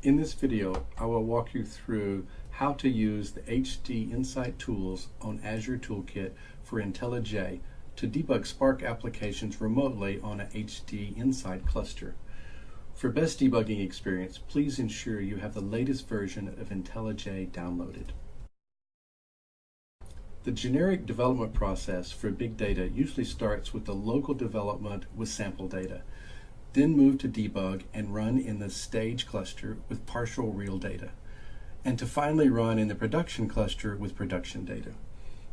In this video, I will walk you through how to use the HDInsight tools on Azure Toolkit for IntelliJ to debug Spark applications remotely on an HDInsight cluster. For best debugging experience, please ensure you have the latest version of IntelliJ downloaded. The generic development process for big data usually starts with the local development with sample data, then move to debug and run in the stage cluster with partial real data, and to finally run in the production cluster with production data.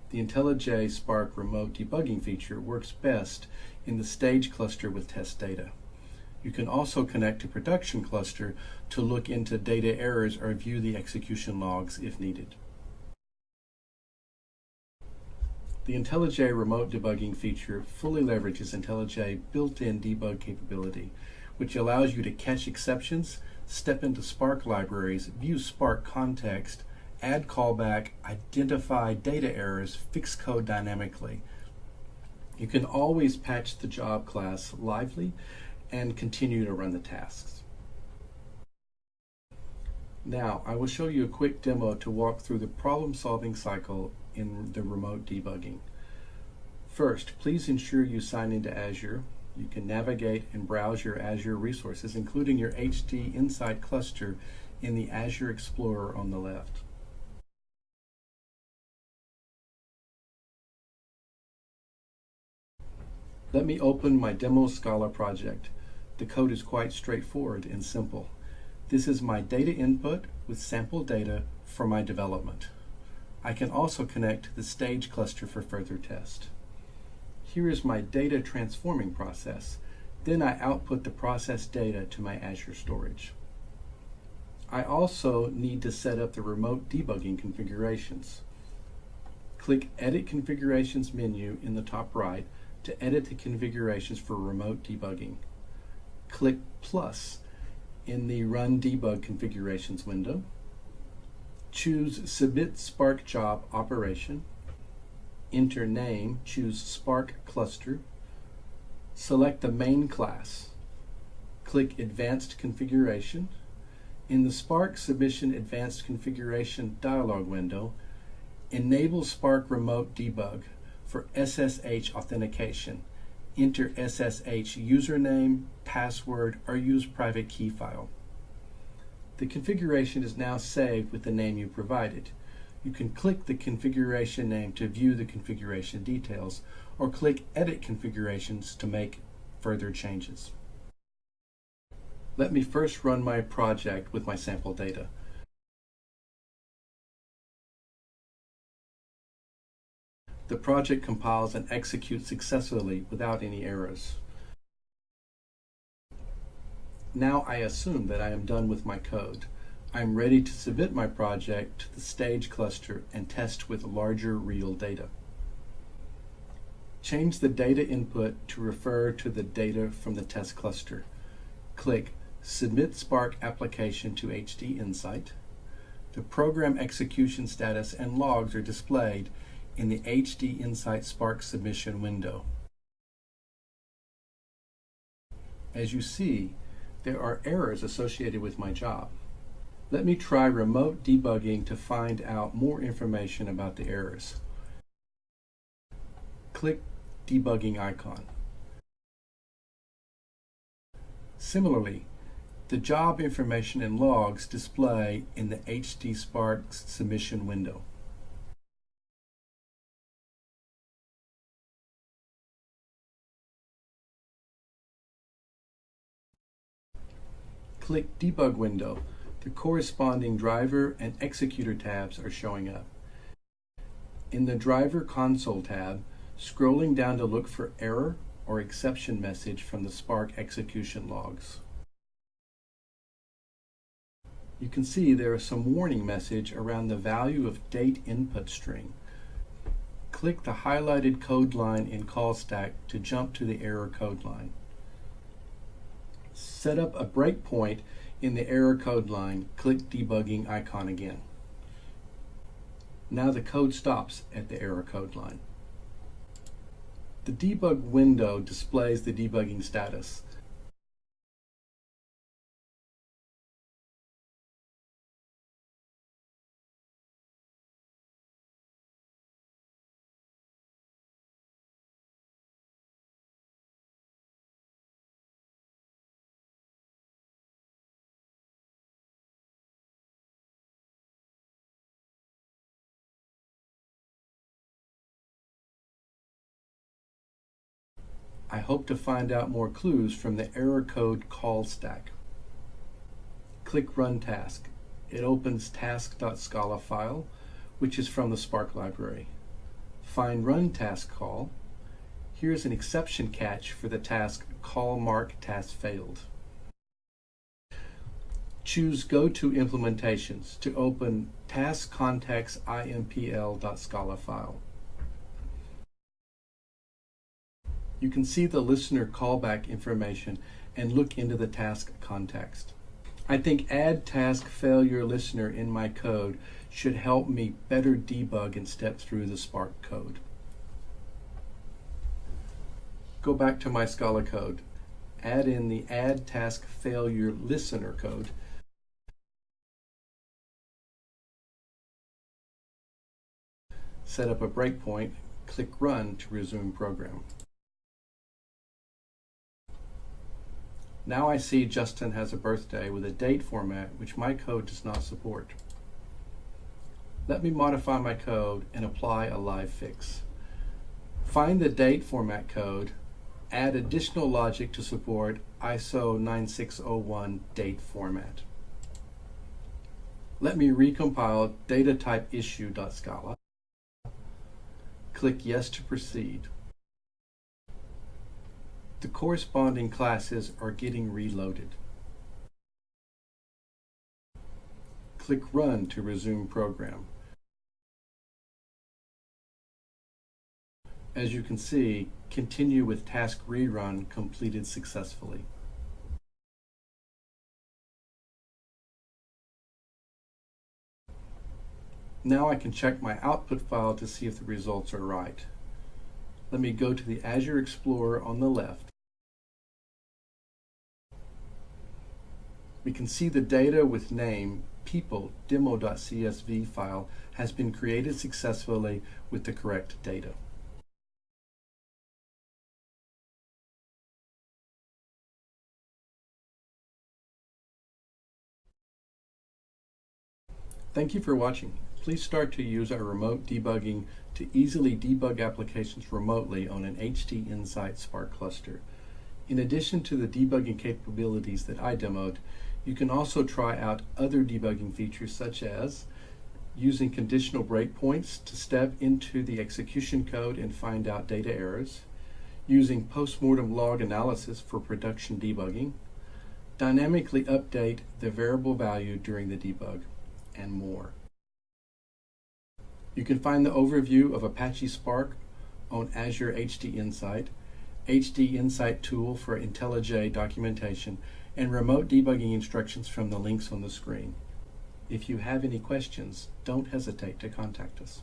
The IntelliJ Spark remote debugging feature works best in the stage cluster with test data. You can also connect to production cluster to look into data errors or view the execution logs if needed. The IntelliJ remote debugging feature fully leverages IntelliJ built-in debug capability, which allows you to catch exceptions, step into Spark libraries, view Spark context, add callback, identify data errors, fix code dynamically. You can always patch the job class lively and continue to run the tasks. Now, I will show you a quick demo to walk through the problem-solving cycle in the remote debugging. First, please ensure you sign into Azure. You can navigate and browse your Azure resources, including your HDInsight cluster in the Azure Explorer on the left. Let me open my demo Scala project. The code is quite straightforward and simple. This is my data input with sample data for my development. I can also connect to the stage cluster for further test. Here is my data transforming process. Then I output the process data to my Azure storage. I also need to set up the remote debugging configurations. Click Edit Configurations menu in the top right to edit the configurations for remote debugging. Click plus in the Run Debug Configurations window. Choose Submit Spark Job Operation. Enter name, choose Spark Cluster. Select the main class. Click Advanced Configuration. In the Spark Submission Advanced Configuration dialog window, enable Spark Remote Debug for SSH authentication. Enter SSH username, password, or use private key file. The configuration is now saved with the name you provided. You can click the configuration name to view the configuration details, or click Edit Configurations to make further changes. Let me first run my project with my sample data. The project compiles and executes successfully without any errors. Now I assume that I am done with my code. I am ready to submit my project to the stage cluster and test with larger real data. Change the data input to refer to the data from the test cluster. Click Submit Spark Application to HDInsight. The program execution status and logs are displayed in the HDInsight Spark submission window. As you see, there are errors associated with my job. Let me try remote debugging to find out more information about the errors. Click Debugging icon. Similarly, the job information and logs display in the HD Spark submission window. Click Debug window. The corresponding driver and executor tabs are showing up. In the Driver Console tab, scrolling down to look for error or exception message from the Spark execution logs. You can see there is some warning message around the value of date input string. Click the highlighted code line in call stack to jump to the error code line. Set up a breakpoint in the error code line. Click Debugging icon again. Now the code stops at the error code line. The debug window displays the debugging status. I hope to find out more clues from the error code call stack. Click Run Task. It opens task.scala file, which is from the Spark library. Find Run Task Call. Here's an exception catch for the task call mark task failed. Choose Go to Implementations to open task contacts impl.scala file. You can see the listener callback information and look into the task context. I think add task failure listener in my code should help me better debug and step through the Spark code. Go back to my Scala code. Add in the add task failure listener code. Set up a breakpoint. Click Run to resume program. Now I see Justin has a birthday with a date format which my code does not support. Let me modify my code and apply a live fix. Find the date format code, add additional logic to support ISO 9601 date format. Let me recompile datatypeissue.scala. Click Yes to proceed. The corresponding classes are getting reloaded. Click Run to resume program. As you can see, continue with task rerun completed successfully. Now I can check my output file to see if the results are right. Let me go to the Azure Explorer on the left. We can see the data with name people demo.csv file has been created successfully with the correct data. Thank you for watching. Please start to use our remote debugging to easily debug applications remotely on an HDInsight Spark cluster. In addition to the debugging capabilities that I demoed, you can also try out other debugging features such as using conditional breakpoints to step into the execution code and find out data errors, using postmortem log analysis for production debugging, dynamically update the variable value during the debug, and more. You can find the overview of Apache Spark on Azure HDInsight, HDInsight tool for IntelliJ documentation, and remote debugging instructions from the links on the screen. If you have any questions, don't hesitate to contact us.